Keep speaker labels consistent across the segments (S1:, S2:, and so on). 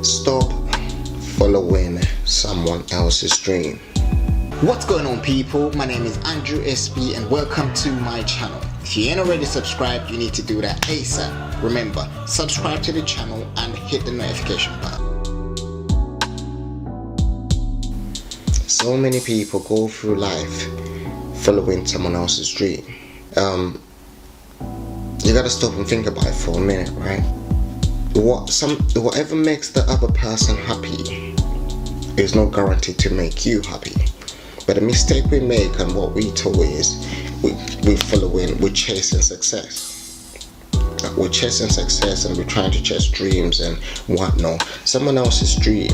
S1: Stop following someone else's dream. What's going on, people? My name is Andrew SB and welcome to my channel. If you ain't already subscribed, you need to do that ASAP. Remember, subscribe to the channel and hit the notification button. So many people go through life following someone else's dream. You gotta stop and think about it for a minute, right? Whatever makes the other person happy is not guaranteed to make you happy. But the mistake we make and what we do is we're chasing success. We're chasing success and we're trying to chase dreams and whatnot. Someone else's dream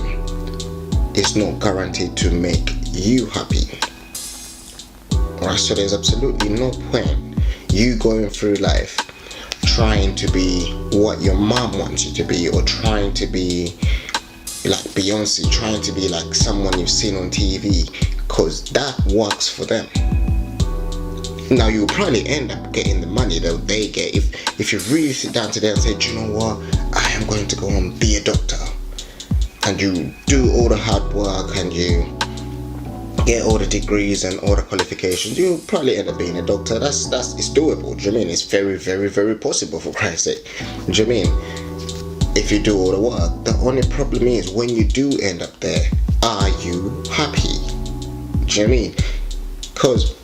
S1: is not guaranteed to make you happy. Alright, so there's absolutely no point you going through life trying to be what your mom wants you to be, or trying to be like Beyonce, trying to be like someone you've seen on TV, because that works for them. Now you'll probably end up getting the money that they get if you really sit down to them and say, do you know what, I am going to go and be a doctor, and you do all the hard work and you get all the degrees and all the qualifications, you'll probably end up being a doctor. It's doable. Do you know what I mean? It's very, very, very possible, for Christ's sake. Do you know what I mean? If you do all the work. The only problem is when you do end up there, are you happy? Do you know what I mean? Because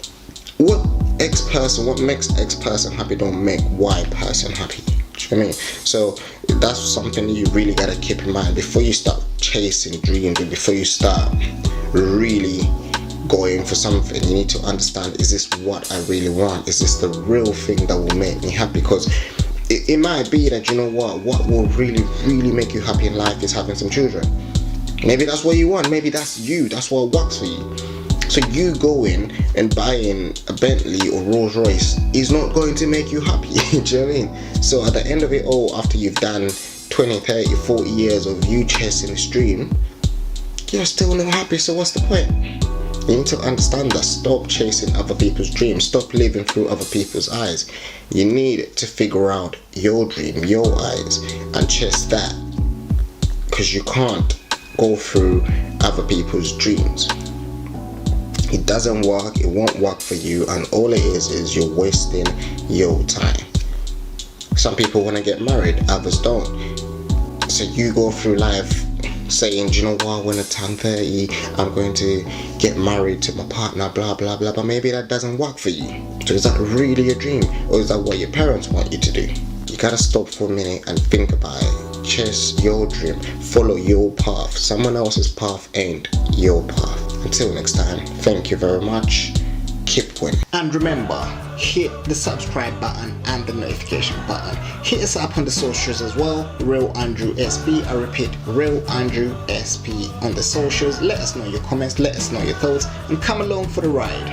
S1: what makes X person happy don't make Y person happy. Do you know what I mean? So that's something you really gotta keep in mind before you start chasing dreams, and before you start really going for something. You need to understand, is this what I really want? Is this the real thing that will make me happy? Because it might be that, you know what will really, really make you happy in life is having some children. Maybe that's what you want. Maybe that's you. That's what works for you. So you going and buying a Bentley or Rolls Royce is not going to make you happy. Do you know what I mean? So at the end of it all, after you've done 20, 30, 40 years of you chasing this dream, you're still not happy. So what's the point? You need to understand that. Stop chasing other people's dreams. Stop living through other people's eyes. You need to figure out your dream, your eyes, and chase that. Because you can't go through other people's dreams. It doesn't work. It won't work for you. And all it is you're wasting your time. Some people want to get married, others don't. So you go through life saying, do you know what, when I turn 30, I'm going to get married to my partner, blah, blah, blah. But maybe that doesn't work for you. So is that really a dream? Or is that what your parents want you to do? You gotta stop for a minute and think about it. Chase your dream. Follow your path. Someone else's path ain't your path. Until next time, thank you very much. Keep winning. And remember, hit the subscribe button and the notification button. Hit us up on the socials as well. Real Andrew SB. I repeat, Real Andrew SB on the socials. Let us know your comments. Let us know your thoughts. And come along for the ride.